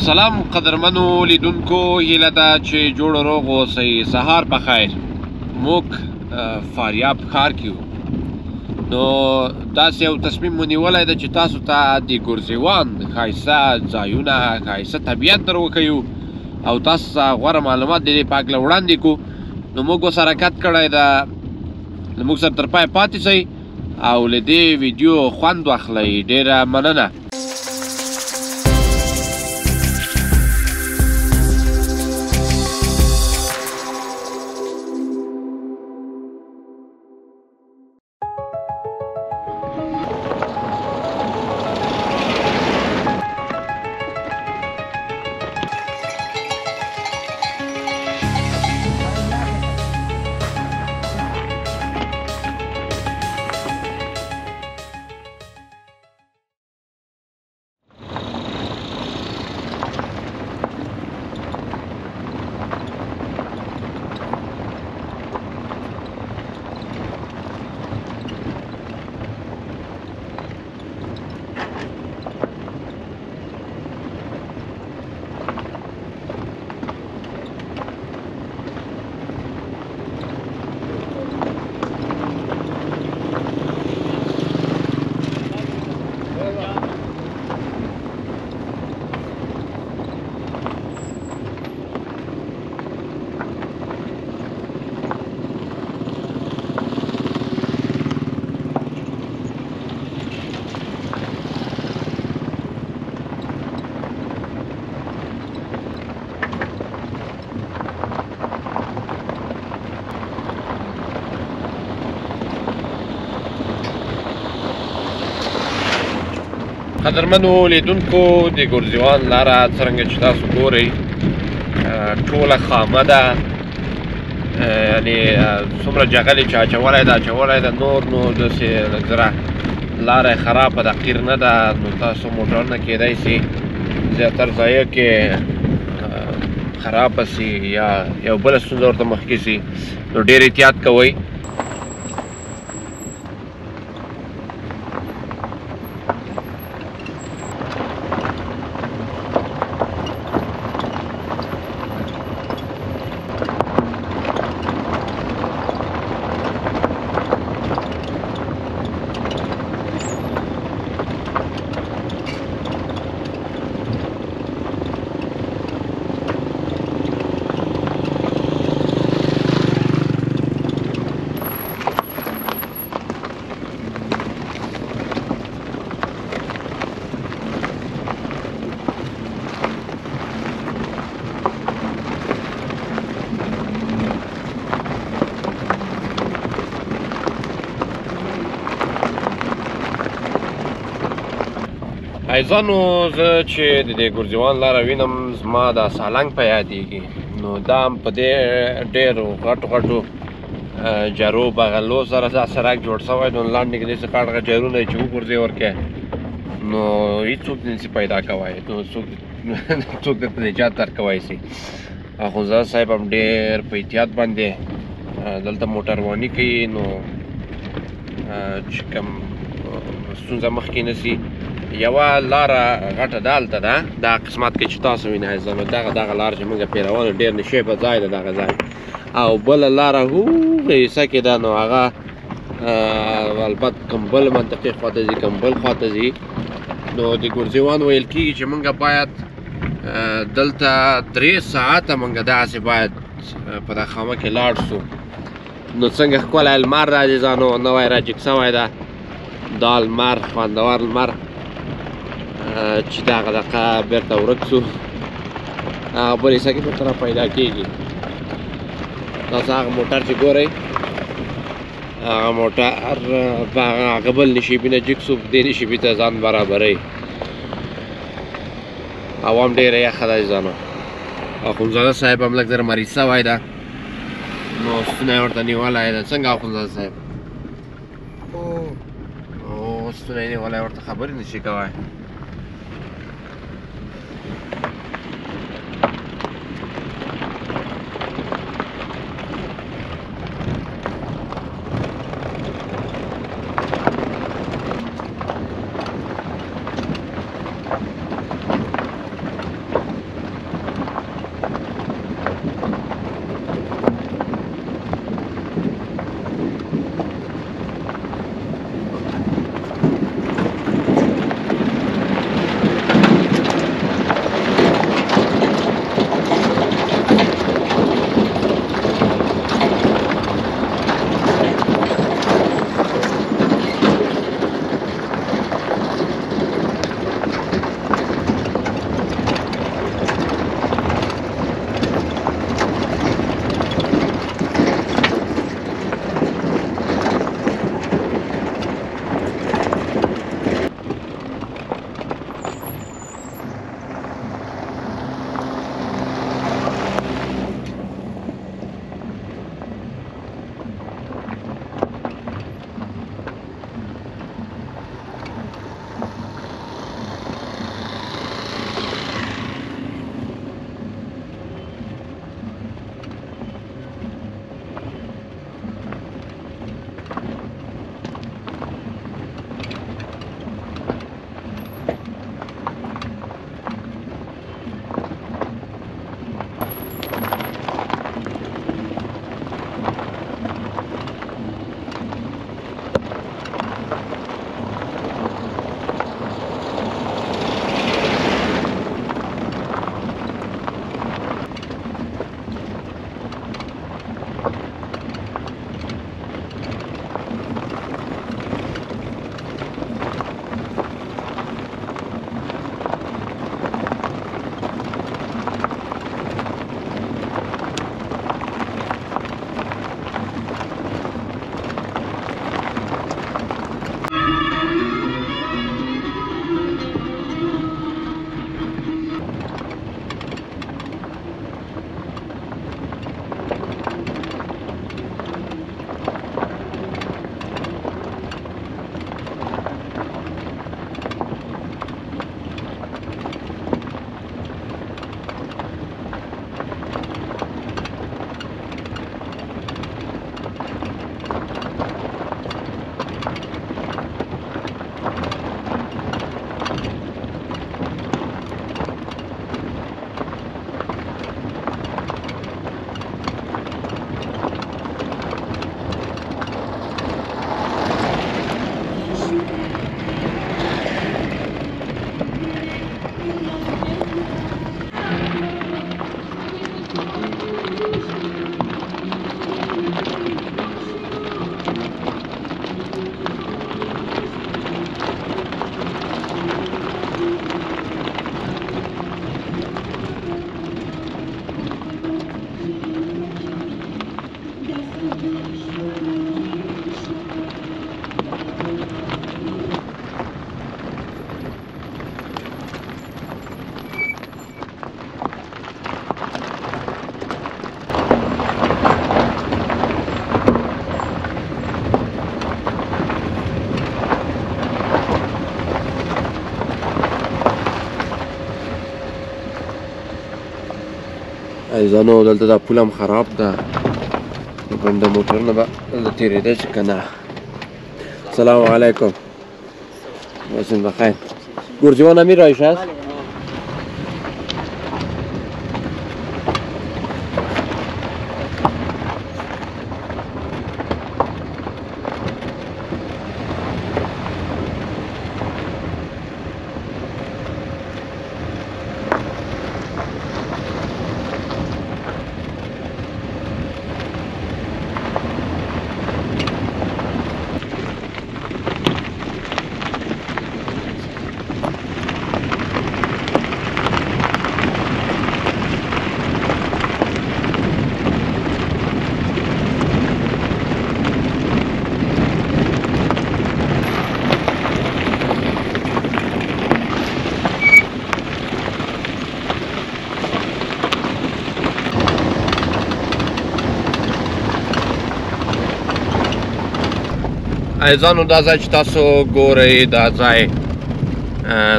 سلام قدرمنو لیدونکو، هیله ده چې جوړ روغ اوسئ. سهار په خیر. موږ فاریاب ښار کې یو، نو داسې یو تصمیم مو نیولی ده چې تاسو ته د ګرزیوان ښایسته ځایونه، ښایسته طبیعت در وښیو او تاسو ته غوره معلومات د دې په هکله وړاندې کړو. نو موږ ورسره حرکت کړی ده، موږ سره تر پایه پاتې شئ او له دې ویډیو خوند واخلئ. ډېره مننه. قدرمنو لیدونکو، د ګرزیوان لاره څرنګه چې تاسو ګورئ ټوله خامه ده، یعنې څومره جغل یې چې اچولی ده نور نو داسې لږ زره لاره یې خرابه ده، قیر نه ده. نو تاسو موټرونه کیدای سي زیاتر ځایو کې خرابه سي یا یو بله ستونزه ورته مخکې سي، نو ډېر احتیاط کوئ. عزیزانو، زه چې د دې ګرزیوان لاره وینم زما دا سالنګ په یادېږي. نو دا هم په دې ډېرو غټو جرو بغلو سره دا سړک جوړ شوی دی. نو لاندې کې داسې غټ غټ جرونه چې وغورځوي ورکې، نو هېڅوک نه شي پیدا کوی، نو څوک درته نجات درکوی شي. اخندزاده صاحب هم ډېر په احتیاط باندې دلته موټرواني کوي، نو چې کوم ستونزه مخکې نه شي. یوه لاره غټه دالته ده، دا قسمت کې چې تاسو وینئ عزیزانو، دغه لاره چې موږ پیروانو ډېر نشیبه ځای ده دغه ځای، او بله لاره هغه حصه کې ده، نو هغه البته کمبل منطقې خواته ځي، کمبل خواته ځي. نو د ګرزیوان ویل کېږي چې موږ باید دلته 3 ساعته موږ دغسې باید په دغه خامه کې لاړ شو. نو څنګه ښکلی لمر ده عزیزانو، نوی راجګ شوی ده دا لمر، خوندور لمر چې دغه دقیقه بېرته ورک شو، هغه بل حصه کې بېرته را پیدا کېږي. تاسو هغه موټر چې ګورئ، هغه موټر هغه بل نشیبي نه جګ شو، دې نشیبي ته ځان برابروي. هوا هم ډېره یخه ده عزیزانو. اخندزاده صاحب هم لږ زره مریض شوی ده، نو ستونی یې ورته نیولی ده. څنګه اخندزاده صاحب؟ ستونی یې نیولی، ورته خبرې نه شي کوی. عزیزانو دلته دا پول هم خراب ده د موټر نه به دلته تېرېده چې که نه. السلام علیکم. محسن بخیر. گرجوان امیر رایش هست؟ عزیزانو دا ځای چې تاسو ګورئ دا ځای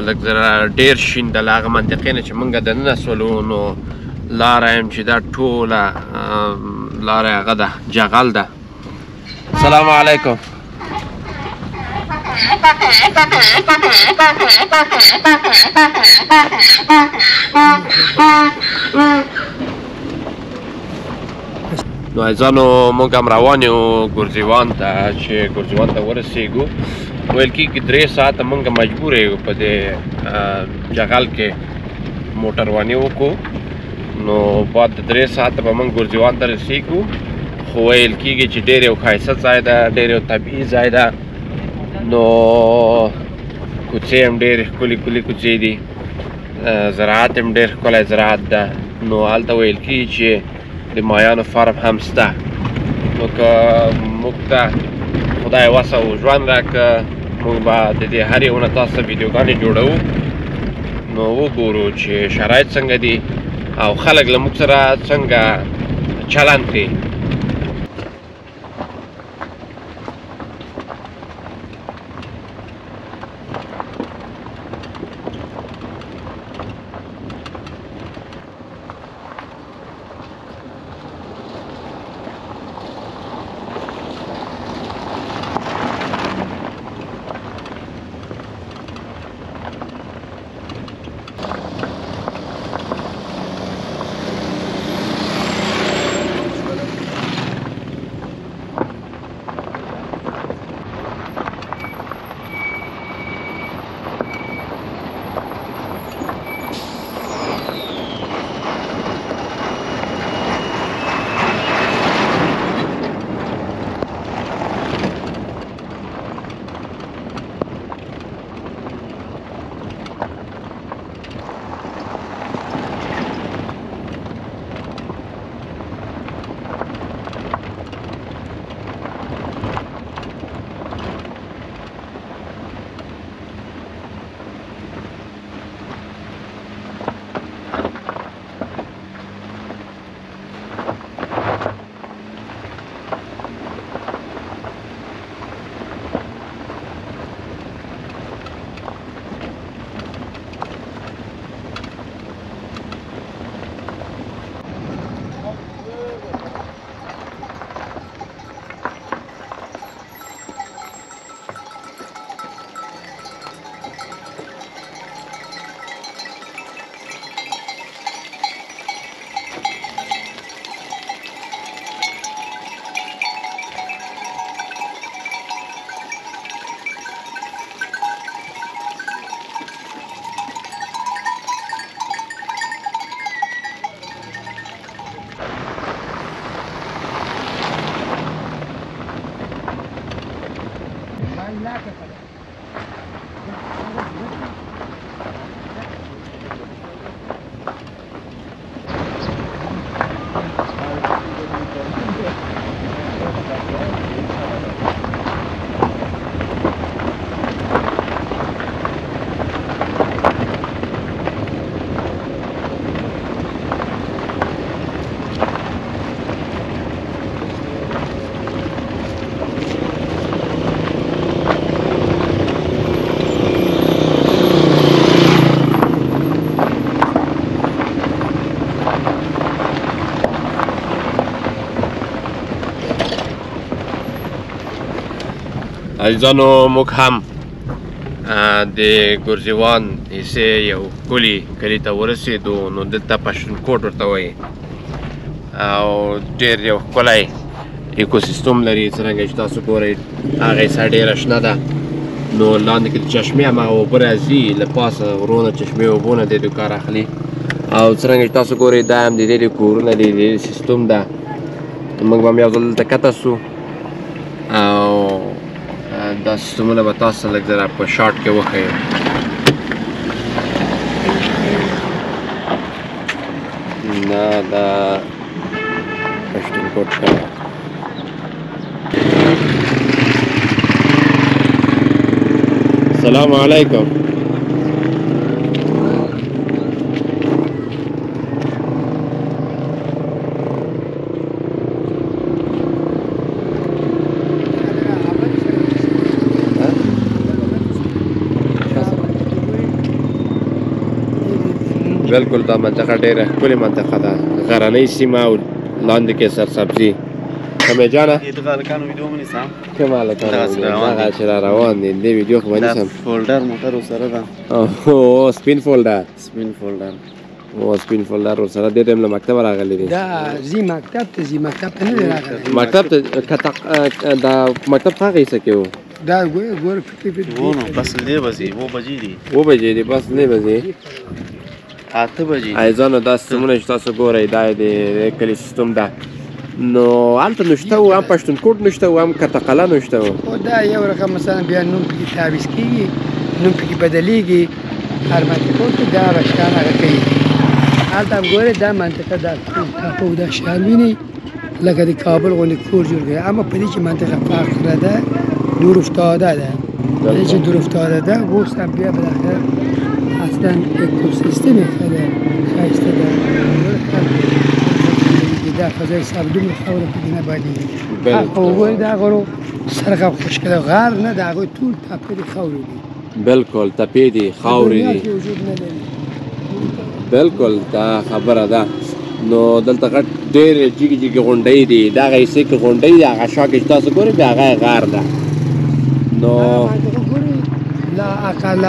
لږ ذره ډېر شین د له هغه منطقې نه چې موږ دننه سولو نو لاره یم چې دا ټوله لاره هغه ده جغل ده. السلام علیکم. نو عزیزانو موږ هم روان یو ګرجوان ته چې ګرجوان ته ورسېږو. ویل کېږي 3 ساعته موږ مجبور یو په دې جغل کې موټرواني وکړو نو بعد د 3 ساعته به موږ ګرجوان ته رسېږو. خو ویل کېږي چې ډېر یو ښایسته ځای ده ډېر یو طبیعي ځای ده نو کوڅې هم ډېرې ښکلي ښکلي کوڅې دي زراعت هم ډېر ښکلی زراعت ده نو هلته ویل کېږي چې د مایانو فارم هم شته نو که موږ ته خدای وسه او ژوند راکړه موږ به د دې هر یو نه تاسو ته ویډیوګانې جوړوو نو وګورو چې شرایط څنګه دي او خلک له موږ سره څنګه چلند کوي. عزیزانو موږ هم د ګرزیوان حصې یو ښکلي کلي ته ورسېدو. نو دلته پښتونکوټ ورته وایي او ډېر یو ښکلی ایکوسیستم لري. څرنګه چې تاسو ګورئ هغه حصه ډېره شنه ده. نو لاندې کې د چشمې هماغه اوبه راځي، له پاسه غرونه چشمې اوبو نه دې کار اخلي. او څرنګه چې تاسو ګورئ دا هم د دې کورونه دي، د دې سیستم ده. موږ به هم یو ځل دلته کته سو او دا سیستمونه به تاسو لږ ذره په شارټ کې وښیو. دا پښتونکوټ ښار. السلام علیکم. بالکل دا منطقه ډېره ښکلې منطقه ده، غرنۍ سیمه او لاندې کې سرسبزي. کمې جانه د هلکانو ویډیو مو نیسم. کوم هلکان دغه چې را روان دي دې ویډیو خو به نیسم. فولډر موټر ورسره ده. اوه سپین فولډر. سپین فولډر. او سپین فولډر ورسره دې ټایم له مکتبه راغلی دی. دا زی مکتب ته نه دی راغلی. مکتب ته دا مکتب هغه حصه کې و. دا ګوره فکر و نو بس لې بجې 2 بجې دي. 2 بجې دي بس نه بجې 8 بجې. عزیزانو دا سیستمونه چې تاسو ګورئ دا د کلي سیستم ده. نو هلته نشته و، هم پښتونکوټ نشته و، هم کتقله نشته و. خو دا یو رقم مثلا بیا نوم پکې تعویض کېږي، نوم پکې بدلېږي، هر منطقو کې دا بشکان هغه کوي. هلته هم ګورئ دا منطقه دا ټاپو دا شهر وینئ لکه د کابل غوندې کور جوړ کړی. اما په دې چې منطقه فقره ده، دور افتاده ده. په دې چې دور افتاده ده اوس هم بیا بالاخره اصلا اکوسیستم ښه ده، ښایسته ده. دا فضای صاحب دومره خاوره پکې نه بادېږي. هغه وګورئ د هغو سرغه خوشګله غار نه د هغوی ټول تپې د خاورې دي. بالکل تپې دي، خاورې دي. بالکل دا خبره ده. نو دلته غټ ډېرې جګې جګې غونډۍ دي. دغه حصې کې غونډۍ دي، هغه شا کې چې تاسو ګورئ بیا هغه غار ده. نو لا اقل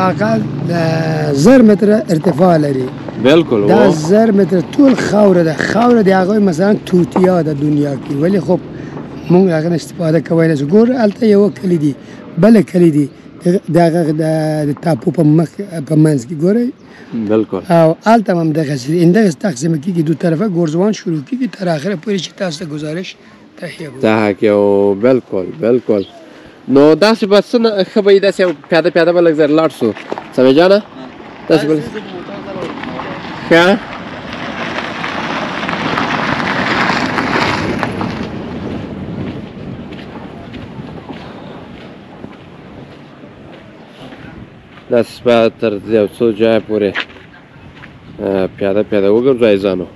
1000 متره ارتفاع لري. بالکل دا 1000 متره ټول خاوره ده. خاوره د هغوی مثلا توتیا ده دنیا کې، ولی خب موږ هغه نه استفاده کولی نه شو. ګوره هلته یوه کلي دي، بله کلي دي د هغه د ټاپو په منځ کې ګورئ. بالکل او هلته هم همدغسې دي. همدغسې تقسیمه کېږي دو طرفه. ګرزوان شروع کېږي تر آخره پورې چې تاسو ته ګزارش تهیه کوو. بالکل بالکل. نو داسې به څه نه ښه به وي، داسې پیاده پیاده به لږ زر لاړ شو. سمې جانه داسې به ښه داسې به تر یو څو ځایه پورې پیاده پیاده وګرځو عزیزانو.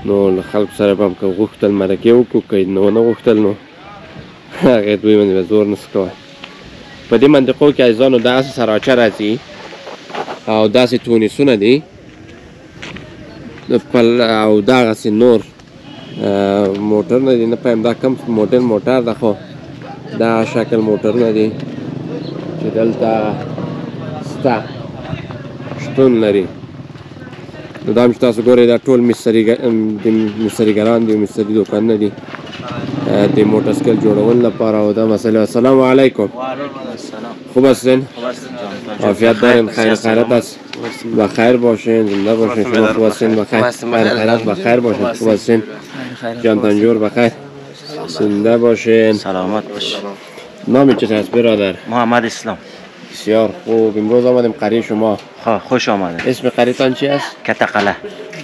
نو له خلکو سره به هم که غوښتل مرکې وکړو، که نو نه غوښتل نو هغې دوی باندې به زور نشو کوی. په دې منطقو کې عزیزانو داسې سراچه راځي او داسې تونسونه دي او دغسې نور موټرونه دي. نه پوهیم دا کوم موډل موټر ده، خو دا شکل موټرونه دي چې دلته شته شتون لري. نو دا هم چې تاسو ګورئ دا ټول مستریګران دي، مستري دوکانونه دي د موټر سایکل جوړولو لپاره او دا مسئله. السلام علیکم. وعلیکم السلام. خوب هستین؟ عافیت دارین؟ خیر خیرات است؟ بخیر باشین، زنده باشین. شما خوب هستین؟ بخیر خیر خیرات بخیر باشین. خوب هستین؟ جان تنجور بخیر زنده باشین. سلامت باشین. نام چه هست برادر؟ محمد اسلام. بسیار خوب. امروز آمدیم قریه شما. خوش آمدید. اسم قریتان چی است؟ کتقله.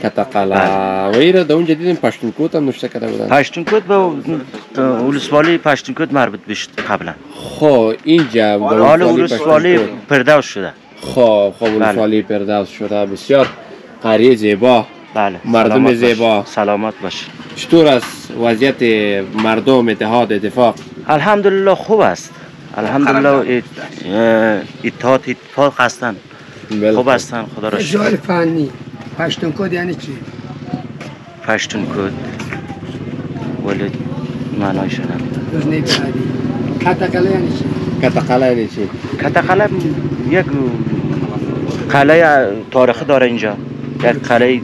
کتقله. و ایره در اونجا دیدیم پشتونکوت هم نوشته کرده بودن. پشتونکوت به ولسوالی پشتونکوت مربوط بشد قبلا. خب اینجا حال ولسوالی پرداز شده. خب ولسوالی پرداز شده. بسیار قریه زیبا. بله. مردم زیبا. سلامت باشید. چطور است وضعیت مردم اتحاد اتفاق؟ الحمدلله خوب است. الحمدلله اتفاق هستند. خوب هستند خدا را شکر. جای فنی پشتونکوت یعنی چی؟ پشتونکوت ولی معنایش نمیدونم. روزنه بعدی کتقله یعنی چی؟ کتقله یعنی چی؟ کتقله یک قلعه تاریخی داره اینجا، یک قلعه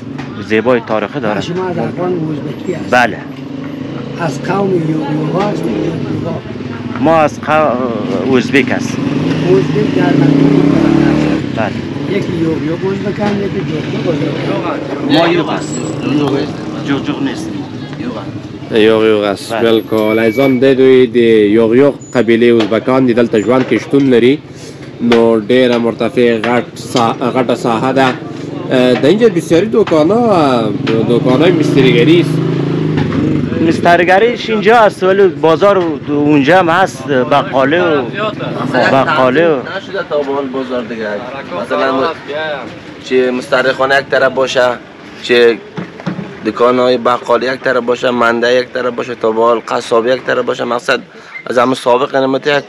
زیبای تاریخی داره. شما از اقوام ازبکی هست؟ بله. از قوم یوغیوغا هستید؟ یوغیوغا. ما از ازبک هست. ازبک در مکان بله. یکی یوغیوغ ازبکن، یکی جوغیوغ ازبکن. ما یوغ هست. جوغ نیستیم. یوغیوغ است. بالکل. ایزان د دوی د یوغیوغ قبیله ازبکان د دلته ژوند کې شتون لري. نو ډیره مرتفع غټه ساحه ده. د اینجا بسیاری دکان‌های مستریگری است. مسترگریش اینجا هست ولی بازار اونجا هم هست، بقاله و نشده تا بال بازار دیگه. مثلا چه مسترخانه یک طرف باشه، چه دکان‌های بقالی یک طرف باشه، منده یک طرف باشه، تا بال قصابی یک طرف باشه. مقصد از همون سابق نمت یک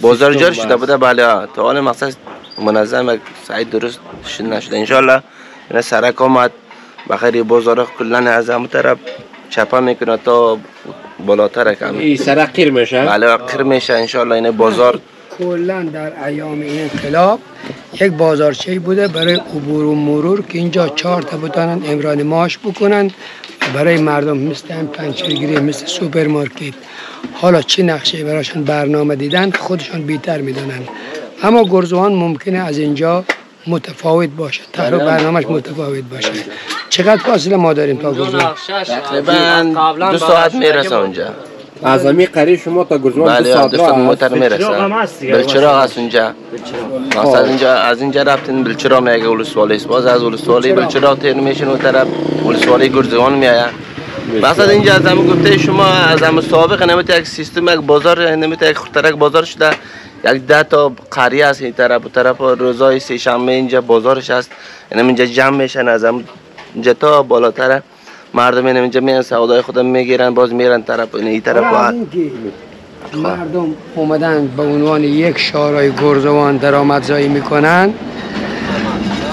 بازار جاری شده بوده. بله تا حال مقصد منظم یک سعید درست نشده. انشالله این سرک آمد بخیر بازار کلا از همون طرف چپا میکنه تا بالاتر کم. این سرک قیر میشه؟ بله قیر میشه انشالله. این بازار کلا در ایام این انقلاب یک بازارچه بوده برای عبور و مرور که اینجا 4 تا بتانن امران معاش بکنن و برای مردم مثل هم پنچرگیری، مثل سوپرمارکت، حالا چه نقشه براشون برنامه دیدن خودشان بیتر میدونن. اما گرزوان ممکنه از اینجا متفاوت باشه، طرح برنامهش متفاوت باشه. چقدر فاصله ما داریم تا گرزوان؟ تقریبا 2 ساعت میرسه اونجا. از امی قریب شما تا گرزوان 2 ساعت راه موتر میرسه. بلچراغ هست اونجا. مثلا اینجا از اینجا رفتین بلچراغ میگه ولسوالی است. باز از ولسوالی بلچراغ تیر میشین اون طرف ولسوالی گرزوان میایه. مثلا اینجا از همون گفته شما از همون سابق نمیت یک سیستم یک بازار نمیت یک خطرک بازار شده. یک 10 تا قریه است این طرف و طرف روزای سه شنبه اینجا بازارش هست. اینجا جمع میشن از هم اینجا تا بالاتر مردم اینجا میان سودای خودم میگیرن باز میرن طرف این طرف. مردم اومدن به عنوان یک شورای گرزوان درآمدزایی میکنن.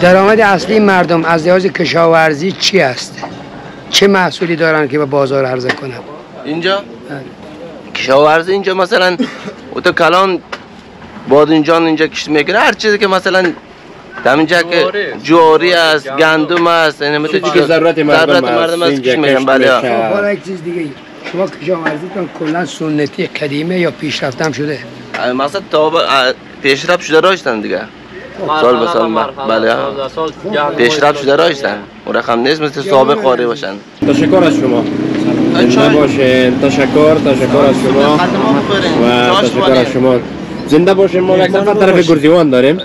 درآمد اصلی مردم از لحاظ کشاورزی چی است؟ چه محصولی دارن که به بازار عرضه کنن؟ اینجا کشاورزی اینجا مثلا تو کلان بادنجان اینجا کشت میکنه. هر چیزی که مثلا همینجا که جواری است، گندم است، این چیزی که ضرورت مردم است کشت میکنن. بله. حالا یک چیز دیگه، شما کشاورزیتون کلا سنتی قدیمه یا پیشرفته هم شده؟ مثلا تا پیشرفت شده راشتن دیگه. سال به سال. بله پیشرفت شده راشتن. اون رقم نیست مثل سابق خاری باشن. تشکر از شما. زنده باشین. تشکر از شما و تشکر از شما. زنده باشین. ما یک سفر طرف گرزوان داریم.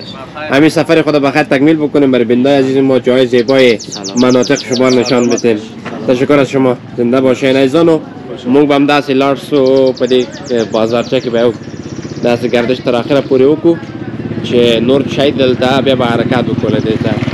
همین سفر خود بخیر تکمیل بکنیم برای بندای عزیز ما جای زیبای مناطق شما نشان بدیم. تشکر از شما. زنده باشین عزیزانو. موږ به همداسې لاړ شو په دې بازارچه کې به یو داسې ګردش تر اخره پورې وکړو چې نور شی دلته بیا به حرکت وکړو له دې ځایه.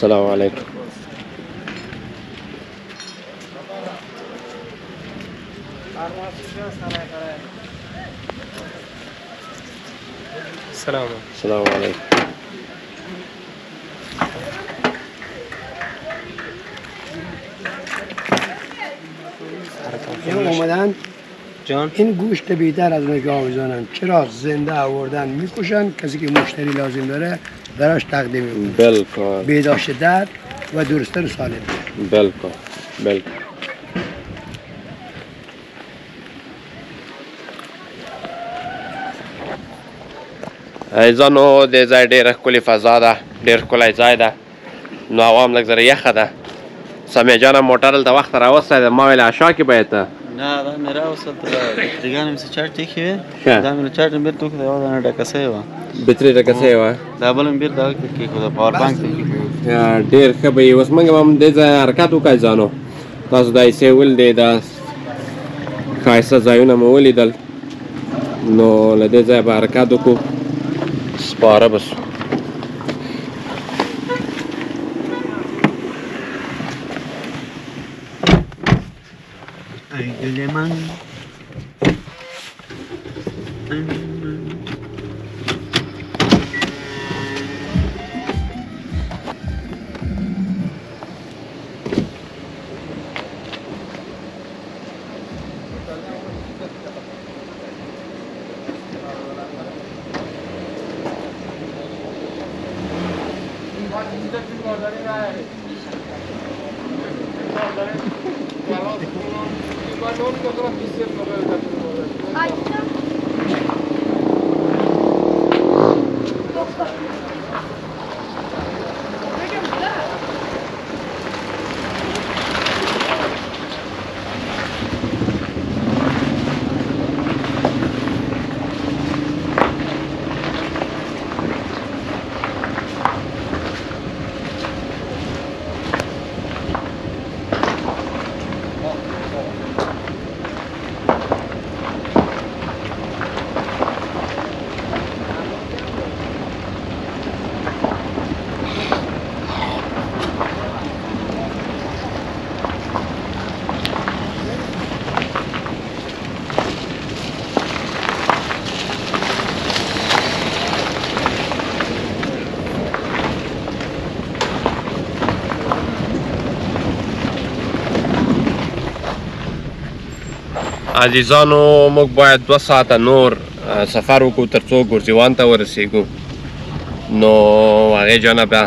السلام علیکم. السلام علیکم. این اومدن این گوشت بیتر از نگاه بزنن. چرا زنده آوردن میکشن، کسی که مشتری لازم داره براش تقدیم میکنن. بالکل. بهداشت درد و درستر و سالم. بالکل. عزیزانو د ځای ډېره ښکلې فضا ده، ډېر ښکلی ځای ده. نو هوا هم لږ زره یخه ده. سمیع جانم موټر دلته وخته راوستی ده. ما ویل اشا کې باید ته نه دا مې راوستل دیګانې مې څه چارټ ایښې وې. دا مې له چارټ نه بېرته وکړه. یوه دانه ډکه سوې وه، بټرۍ ډکه سوې وه. دا بله مې بېرته هغه کې کېښوده، پاور بانک ته کېښوده. ډېر ښه به وي. اوس موږ به هم دې ځای حرکت وکړو ځانو. تاسو دا ایسې ولدې دا ښایسته ځایونه مو ولیدل نو له دې ځایه به حرکت وکړو سپاره به سو عزیزانو موږ باید 2 ساعته نور سفر وکړو تر څو ګرزیوان ته ورسیږو نو هغې جانه بیا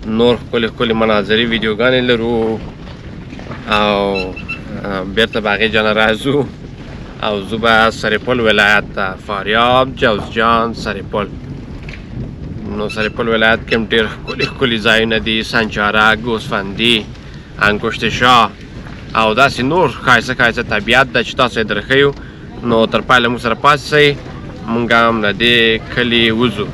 نور ښکلې ښکلې مناظرې ویډیوګانې لرو او بیرته به هغې جانه راځو او زه به سرپل ولایت ته فاریاب جوزجان سرپل نو سرپل ولایت کې هم ډېر ښکلي ښکلي ځایونه دي سنجاره ګوسفندي انګشت شاه او داسې نور ښایسته ښایسته طبیعت ده چې تاسو یې درښیو نو تر پایله موږ سره پاتې شئ موږ هم له دې کلي وځو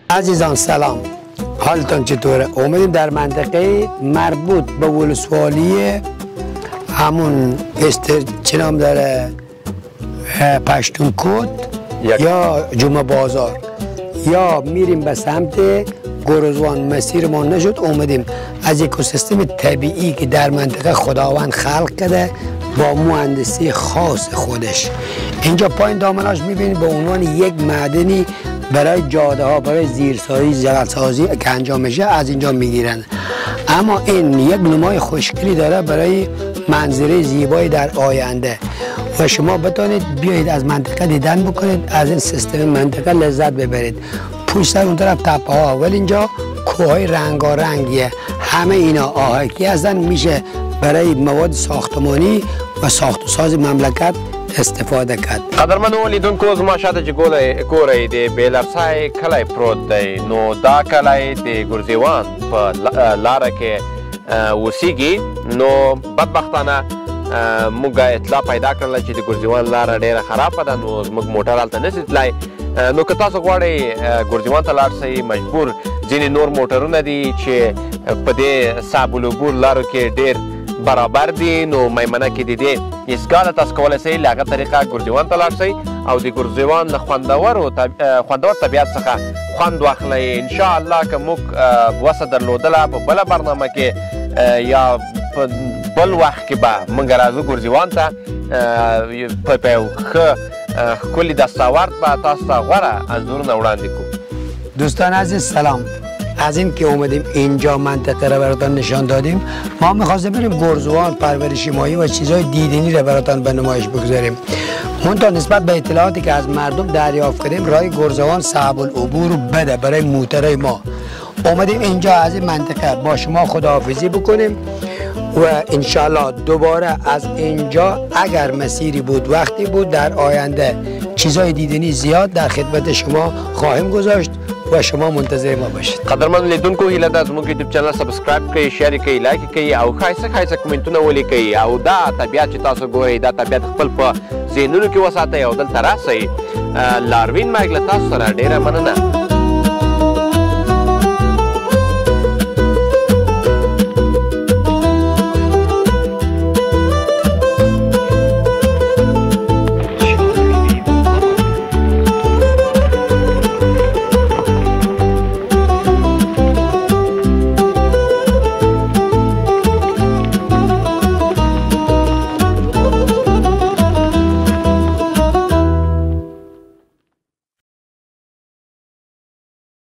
عزیزان سلام، حالتان چطوره؟ اومدیم در منطقه مربوط به ولسوالی همون چه نام داره پشتونکوت یا جمعه بازار یا میریم به سمت گرزوان. مسیر ما نشد، اومدیم از اکوسیستم طبیعی که در منطقه خداوند خلق کرده با مهندسی خاص خودش. اینجا پایین دامناش میبینید به عنوان یک معدنی برای جاده ها، برای زیرسازی، جغل‌سازی که انجام میشه از اینجا میگیرن. اما این یک نمای خوشگلی داره برای منظره زیبایی در آینده و شما بتونید بیایید از منطقه دیدن بکنید، از این سیستم منطقه لذت ببرید. پشت سر اون طرف تپه ها، ولی اینجا کوههای رنگارنگیه. همه اینا آهکی هستن، میشه برای مواد ساختمانی و ساخت و ساز مملکت استفاده کرد. قدرمنو لیدونکو زما شاته چې ګورئ د بیلرسای کلی پروت دی نو دا کلی د ګرزیوان په لاره کې اوسیږي نو بدبختانه موږ اطلاع پیدا کړله چې د ګرزیوان لاره ډېره خرابه ده نو زموږ موټر هلته نشي تللی نو که تاسو غواړئ ګرزیوان ته لاړ شئ مجبور ځینې نور موټرونه دي چې په دې صعب العبور لارو کې ډېر برابر دي نو میمنه کې د دې ایستګاه تاسو کولی شئ له هغه طریقه ګرزیوان ته لاړ شئ او د ګرزیوان له خوندور طبیعت څخه خوند واخلئ انشاءالله که موږ وسه درلودله په بله برنامه کې یا په بل وخت کې به موږ راځو ګرزیوان ته په یو ښه ښکلي دستاورد به تاسو ته غوره انځورونه وړاندې کړو. دوستان عزیز سلام، از این که اومدیم اینجا منطقه را براتان نشان دادیم، ما می‌خواستیم بریم گرزوان، پرورشی ماهی و چیزهای دیدنی را براتان به نمایش بگذاریم. منتها نسبت به اطلاعاتی که از مردم دریافت کردیم، راه گرزوان صعب العبور بده برای موترهای ما. اومدیم اینجا از این منطقه با شما خداحافظی بکنیم و انشالله دوباره از اینجا اگر مسیری بود، وقتی بود، در آینده چیزای دیدنی زیاد در خدمت شما خواهیم گذاشت و شما منتظر ما باشید. قدرمن لیدونکو هیله ده زموږ یوټیوب چینل سبسکرایب کړئ، شیر کړئ، لایک کړئ او ښایسته کومنټونه ولیکئ او دا طبیعت چې تاسو ګورئ دا طبیعت خپل په ذهنونو کې وساتئ او دلته راسئ. لاروین مرګ له تاسو سره ډیره مننه.